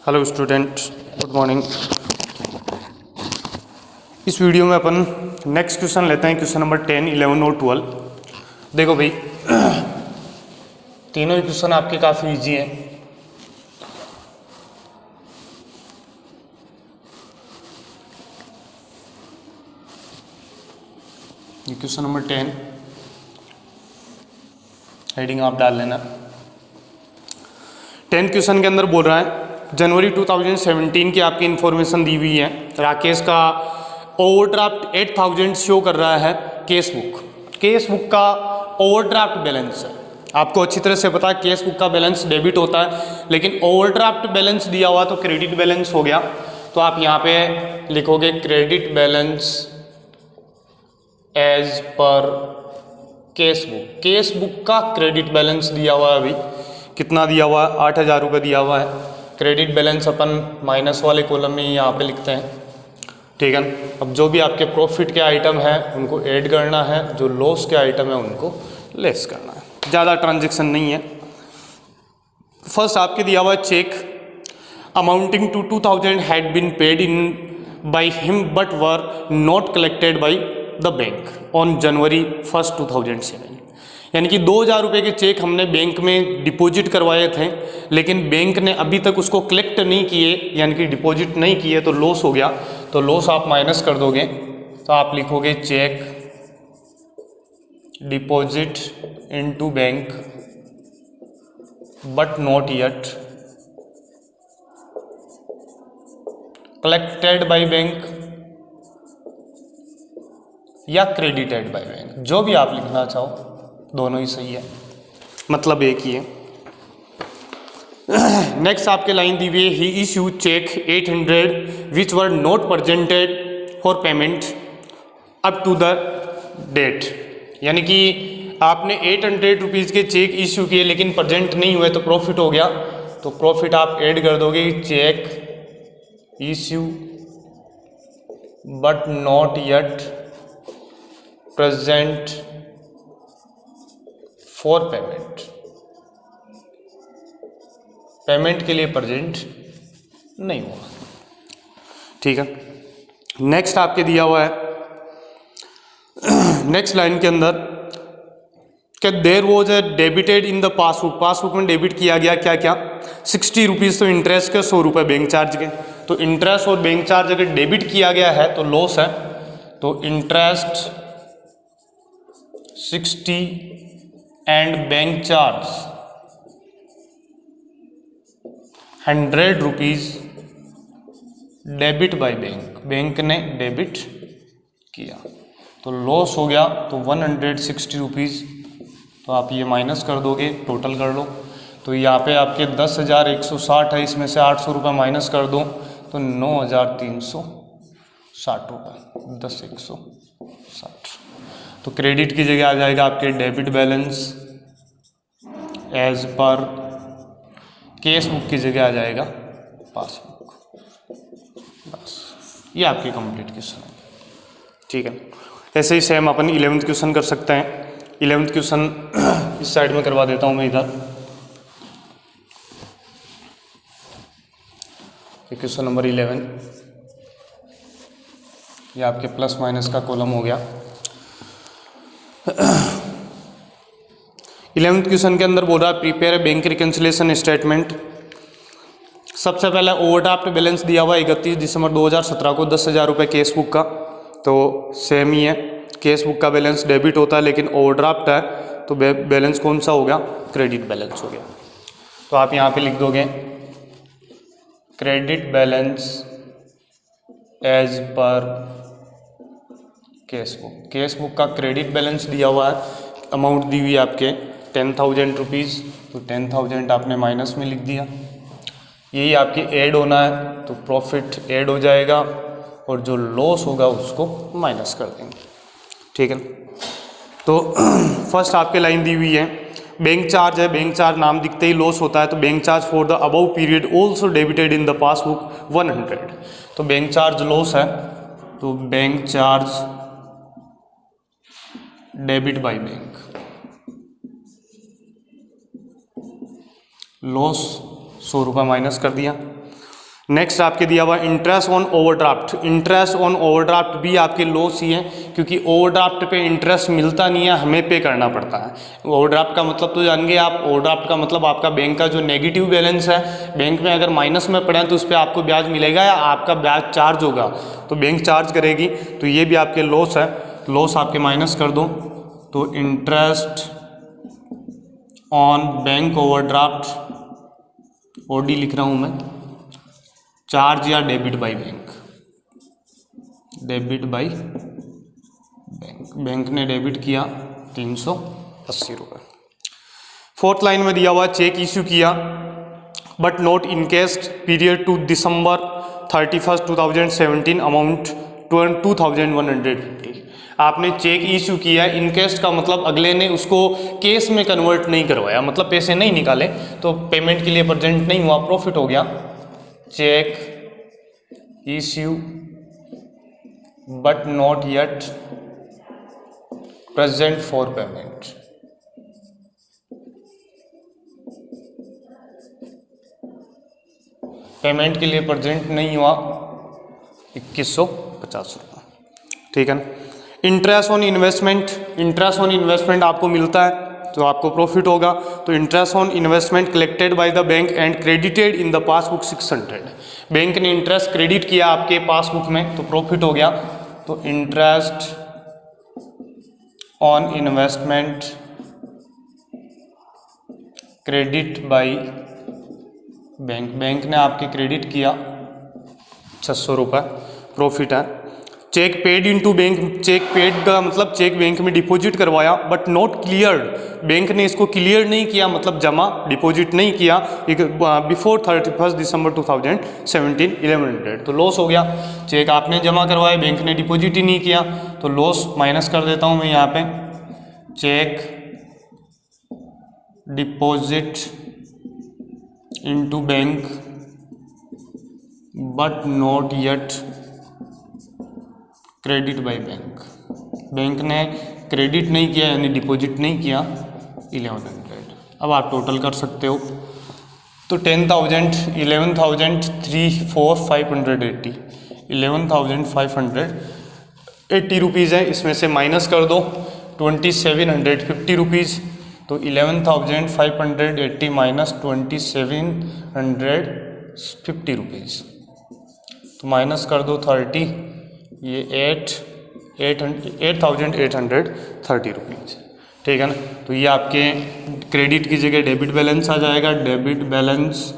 Hello student, good morning. इस video में अपन next question लेते हैं, क्वेश्चन नंबर 10, 11 और 12। देखो भाई, तीनों ही क्वेश्चन आपके काफ़ी इजी हैं। ये क्वेश्चन नंबर 10, हेडिंग आप डाल लेना। 10 क्वेश्चन के अंदर बोल रहा है जनवरी 2017 की आपकी इंफॉर्मेशन दी हुई है। राकेश का ओवरड्राफ्ट 8000 शो कर रहा है। केस बुक का ओवरड्राफ्ट बैलेंस है। आपको अच्छी तरह से पता है केस बुक का बैलेंस डेबिट होता है, लेकिन ओवरड्राफ्ट बैलेंस दिया हुआ तो क्रेडिट बैलेंस हो गया। तो आप यहाँ पे लिखोगे credit balance as per cash book का क्रेडिट बैलेंस दिया हुआ है। अभी कितना दिया हुआ है? 8000 रुपये दिया हुआ है। क्रेडिट बैलेंस अपन माइनस वाले कॉलम में यहाँ पे लिखते हैं, ठीक है। अब जो भी आपके प्रॉफिट के आइटम हैं उनको ऐड करना है, जो लॉस के आइटम है उनको लेस करना है। ज़्यादा ट्रांजेक्शन नहीं है। फर्स्ट आपके दिया हुआ है cheque amounting to 2000 had been paid in by him but were not collected by the bank on January 1, 2007। यानी कि 2000 रुपये के चेक हमने बैंक में डिपॉजिट करवाए थे, लेकिन बैंक ने अभी तक उसको कलेक्ट नहीं किए, यानी कि डिपॉजिट नहीं किए, तो लॉस हो गया। तो लॉस आप माइनस कर दोगे, तो आप लिखोगे cheque deposit into bank but not yet collected by bank या क्रेडिटेड बाय बैंक, जो भी आप लिखना चाहो, दोनों ही सही है, मतलब एक ही है। नेक्स्ट आपके लाइन दी हुई है ही issue cheque 800 which were not presented for payment up to the date. यानी कि आपने 800 रुपीज़ के चेक इश्यू किए लेकिन प्रेजेंट नहीं हुए, तो प्रॉफिट हो गया। तो प्रॉफिट आप ऐड कर दोगे cheque issue but not yet present for payment. Payment के लिए प्रेजेंट नहीं हुआ, ठीक है। नेक्स्ट आपके दिया हुआ है नेक्स्ट लाइन के अंदर क्या there was a debited in the passbook में डेबिट किया गया क्या क्या 60 रुपीज़ तो इंटरेस्ट के, 100 रुपये बैंक चार्ज के। तो इंटरेस्ट और बैंक चार्ज अगर डेबिट किया गया है तो लॉस है। तो interest 60 and bank charge 100 rupees debit by bank ने डेबिट किया, तो लॉस हो गया। तो 160 रुपीज़, तो आप ये माइनस कर दोगे, टोटल कर लो। तो यहाँ पे आपके 10,160 है, इसमें से 800 रुपये माइनस कर दो तो 9,360 रुपये, 10,160। तो क्रेडिट की जगह आ जाएगा आपके debit balance as per cash book की जगह आ जाएगा पासबुक। बस ये आपकी कंप्लीट क्वेश्चन है, ठीक है। ऐसे ही सेम अपन 11th क्वेश्चन कर सकते हैं। 11th क्वेश्चन इस साइड में करवा देता हूँ मैं इधर। क्वेश्चन नंबर 11, ये आपके प्लस माइनस का कॉलम हो गया। 11th क्वेश्चन के अंदर बोल रहा है prepare a bank reconciliation statement. सबसे पहले ओवरड्राफ्ट बैलेंस दिया हुआ 31 दिसंबर 2017 को 10,000 रुपये केस बुक का। तो सेम ही है, केस बुक का बैलेंस डेबिट होता है, लेकिन ओवरड्राफ्ट है तो बैलेंस कौन सा हो गया? क्रेडिट बैलेंस हो गया। तो आप यहाँ पे लिख दोगे credit balance as per cash book का क्रेडिट बैलेंस दिया हुआ है, अमाउंट दी हुई है आपके 10,000 रुपीज़। तो 10,000 आपने माइनस में लिख दिया। यही आपकी ऐड होना है, तो प्रॉफिट ऐड हो जाएगा और जो लॉस होगा उसको माइनस कर देंगे, ठीक है। तो फर्स्ट आपके लाइन दी हुई है बैंक चार्ज है, बैंक चार्ज नाम दिखते ही लॉस होता है। तो bank charge for the above period also debited in the passbook 100। तो बैंक चार्ज लॉस है, तो bank charge debit by bank, loss 100 रुपये माइनस कर दिया। नेक्स्ट आपके दिया हुआ interest on overdraft. Interest on overdraft भी आपके लॉस ही है, क्योंकि ओवरड्राफ्ट पे इंटरेस्ट मिलता नहीं है, हमें पे करना पड़ता है। ओवरड्राफ्ट का मतलब तो जान गए आप, ओवरड्राफ्ट का मतलब आपका बैंक का जो नेगेटिव बैलेंस है, बैंक में अगर माइनस में पड़े तो उस पर आपको ब्याज मिलेगा या आपका ब्याज चार्ज होगा, तो बैंक चार्ज करेगी, तो ये भी आपके लॉस है। लॉस आपके माइनस कर दो, तो interest on bank overdraft, OD लिख रहा हूँ मैं, चार्ज या debit by bank, debit by bank, bank ने डेबिट किया 380 रुपये। फोर्थ लाइन में दिया हुआ चेक इश्यू किया but not encashed period to December 31, 2017 amount 2150। आपने चेक इश्यू किया, इनकेस्ट का मतलब अगले ने उसको केस में कन्वर्ट नहीं करवाया, मतलब पैसे नहीं निकाले, तो पेमेंट के लिए प्रेजेंट नहीं हुआ, प्रॉफिट हो गया। Cheque issue but not yet present for payment, payment के लिए प्रेजेंट नहीं हुआ 2150 रुपये, ठीक है ना। Interest on investment, interest on investment आपको मिलता है तो आपको प्रॉफिट होगा, तो interest on investment collected by the bank and credited in the passbook 600। Bank ने इंटरेस्ट क्रेडिट किया आपके पासबुक में तो प्रॉफिट हो गया, तो interest on investment credit by bank, bank ने आपके क्रेडिट किया 600 रुपये, प्रॉफिट है। Cheque paid into bank, cheque paid का मतलब चेक बैंक में डिपॉजिट करवाया बट नॉट क्लियर्ड, बैंक ने इसको क्लियर नहीं किया, मतलब जमा डिपॉजिट नहीं किया बिफोर 31 December 2017 1100, तो लॉस हो गया। चेक आपने जमा करवाया, बैंक ने डिपॉजिट ही नहीं किया, तो लॉस माइनस कर देता हूँ मैं यहाँ पे, cheque deposit into bank but not yet credit by bank, bank ने क्रेडिट नहीं किया यानी डिपॉजिट नहीं किया 1100। अब आप टोटल कर सकते हो, तो 10,000 11,580 11,580 रुपीज़ है, इसमें से माइनस कर दो 2,750 रुपीज़, तो 11,580 माइनस 2,750 रुपीज़, तो माइनस कर दो 30, ये 8,830 रुपीज़, ठीक है ना। तो ये आपके क्रेडिट की जगह डेबिट बैलेंस आ जाएगा, debit balance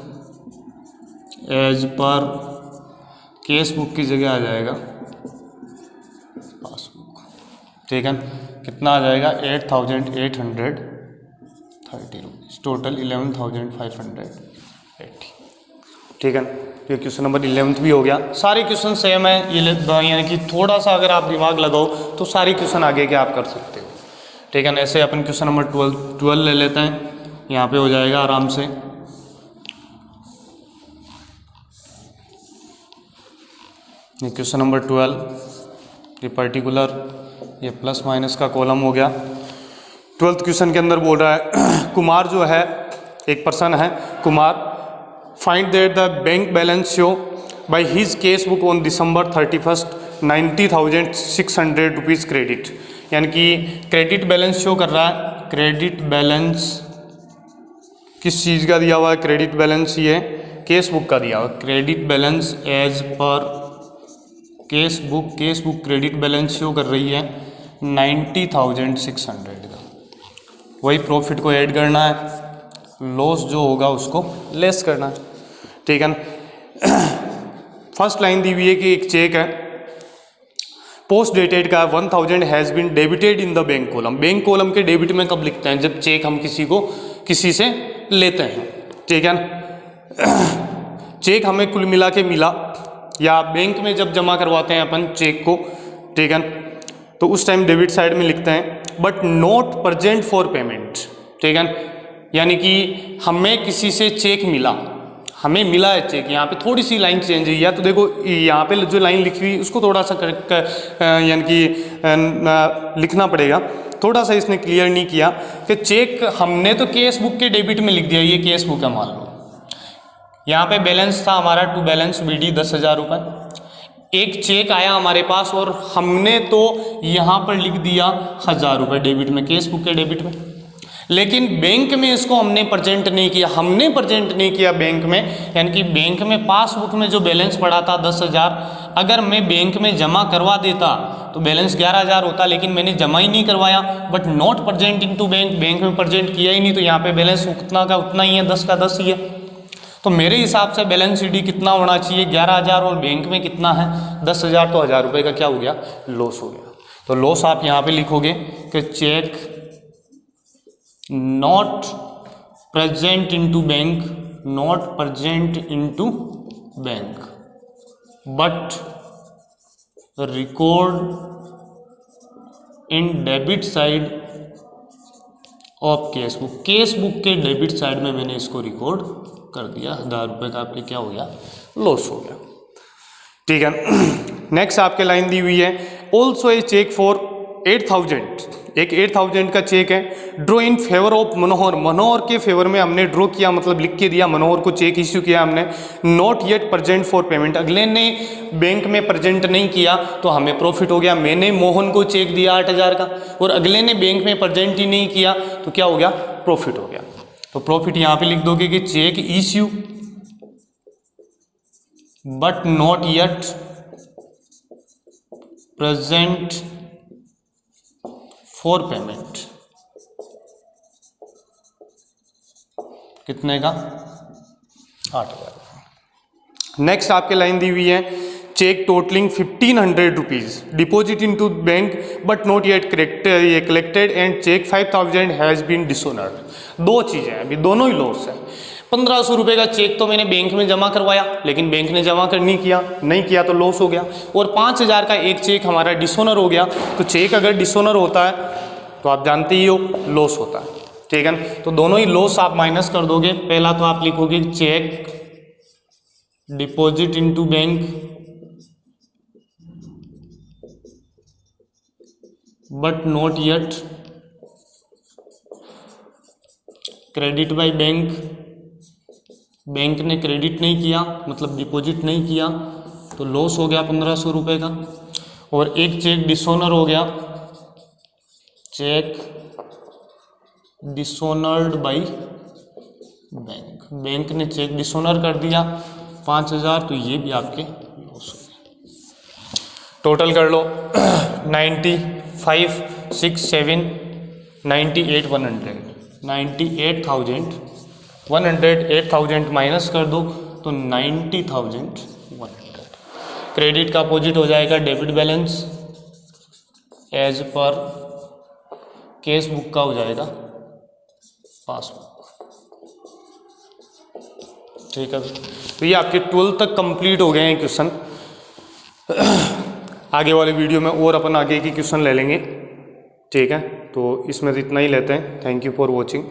as per cash book की जगह आ जाएगा पासबुक, ठीक है। कितना आ जाएगा 8,830 रुपीज़, टोटल 11,580, ठीक है। ये क्वेश्चन नंबर 11 भी हो गया। सारे क्वेश्चन सेम है, ये यानी कि थोड़ा सा अगर आप दिमाग लगाओ तो सारे क्वेश्चन आगे के आप कर सकते हो, ठीक है ना। ऐसे अपन क्वेश्चन नंबर 12 ले लेते हैं, यहाँ पे हो जाएगा आराम से। ये क्वेश्चन नंबर 12, ये पर्टिकुलर ये प्लस माइनस का कॉलम हो गया। 12th क्वेश्चन के अंदर बोल रहा है कुमार जो है, एक पर्सन है Kumar, find that the bank balance show by his case book on December 31 90,600 rupees credit, यानी कि क्रेडिट बैलेंस शो कर रहा है। क्रेडिट बैलेंस किस चीज़ का दिया हुआ है? क्रेडिट बैलेंस ये केस बुक का दिया हुआ, credit balance as per cash book credit balance show कर रही है 90,600 का। वही प्रॉफिट को ऐड करना है, लॉस जो होगा उसको लेस करना है, ठीक है ना। फर्स्ट लाइन दी हुई है कि एक चेक है पोस्ट डेटेड का 1,000 has been debited in the bank column. Bank column के डेबिट में कब लिखते हैं? जब चेक हम किसी से लेते हैं, ठीक है ना। चेक हमें कुल मिला के मिला, या बैंक में जब जमा करवाते हैं अपन चेक को, ठीक है, तो उस टाइम डेबिट साइड में लिखते हैं but not present for payment, ठीक है। यानी कि हमें किसी से चेक मिला, हमें मिला है चेक, यहाँ पे थोड़ी सी लाइन चेंज है, या तो देखो यहाँ पे जो लाइन लिखी हुई उसको थोड़ा सा यानी कि लिखना पड़ेगा, थोड़ा सा इसने क्लियर नहीं किया कि चेक हमने तो केस बुक के डेबिट में लिख दिया, ये केस बुक है मान लो, यहाँ पे बैलेंस था हमारा टू बैलेंस BD 10,000 रुपये। एक चेक आया हमारे पास और हमने तो यहाँ पर लिख दिया 1,000 रुपये डेबिट में, केस बुक के डेबिट में, लेकिन बैंक में इसको हमने प्रेजेंट नहीं किया। हमने प्रेजेंट नहीं किया बैंक में, यानी कि बैंक में पासबुक में जो बैलेंस पड़ा था 10,000, अगर मैं बैंक में जमा करवा देता तो बैलेंस 11,000 होता, लेकिन मैंने जमा ही नहीं करवाया। But not present into bank, bank में प्रेजेंट किया ही नहीं, तो यहाँ पे बैलेंस उतना का उतना ही है, 10 का 10 ही है। तो मेरे हिसाब से बैलेंस CD कितना होना चाहिए, 11,000, और बैंक में कितना है 10,000, तो 1,000 रुपये का क्या हो गया, लॉस हो गया। तो लॉस आप यहाँ पे लिखोगे कि cheque not present into bank, not present into bank, but record in debit side of cash book. Cash book के डेबिट साइड में मैंने इसको रिकॉर्ड कर दिया, 1,000 रुपये का आपके क्या हो गया, लॉस हो गया। ठीक है। नेक्स्ट आपके लाइन दी हुई है, ऑल्सो ए चेक फॉर 8,000, एक 8,000 का चेक है, ड्रॉ इन फेवर ऑफ मनोहर, मनोहर के फेवर में हमने ड्रॉ किया, मतलब लिख के दिया, मनोहर को चेक इश्यू किया हमने, not yet present for payment, अगले ने बैंक में प्रेजेंट नहीं किया तो हमें प्रॉफिट हो गया। मैंने मोहन को चेक दिया 8,000 का और अगले ने बैंक में प्रेजेंट ही नहीं किया तो क्या हो गया, प्रॉफिट हो गया। तो प्रॉफिट यहाँ पे लिख दोगे कि cheque issue but not yet present for payment, कितने का, 8,000। नेक्स्ट आपके लाइन दी हुई है, cheque totalling 1,500 rupees deposit into bank but not yet collected and cheque 5,000 has been dishonoured. दो चीजें हैं, अभी दोनों ही लॉस है। 1,500 रुपये का चेक तो मैंने बैंक में जमा करवाया, लेकिन बैंक ने जमा नहीं किया तो लॉस हो गया। और 5,000 का एक चेक हमारा डिसऑनर हो गया। तो चेक अगर डिसऑनर होता है तो आप जानते ही हो लॉस होता है, ठीक है। तो दोनों ही लॉस आप माइनस कर दोगे। पहला तो आप लिखोगे cheque deposit into bank but not yet credit by bank, bank ने क्रेडिट नहीं किया मतलब डिपॉजिट नहीं किया तो लॉस हो गया 1,500 रुपये का। और एक चेक डिसऑनर हो गया, cheque dishonoured by bank, bank ने चेक डिसऑनर कर दिया 5,000, तो ये भी आपके लॉस हो गए। टोटल कर लो 95, 6, 7, 98, 100, 98,100, 8,000 माइनस कर दो तो 90,100। क्रेडिट का अपोजिट हो जाएगा debit balance, as per cash book का हो जाएगा पासबुक, ठीक है। तो ये आपके 12 तक कंप्लीट हो गए हैं क्वेश्चन। आगे वाले वीडियो में और अपन आगे की क्वेश्चन ले लेंगे, ठीक है। तो इसमें तो इतना ही लेते हैं। Thank you for watching.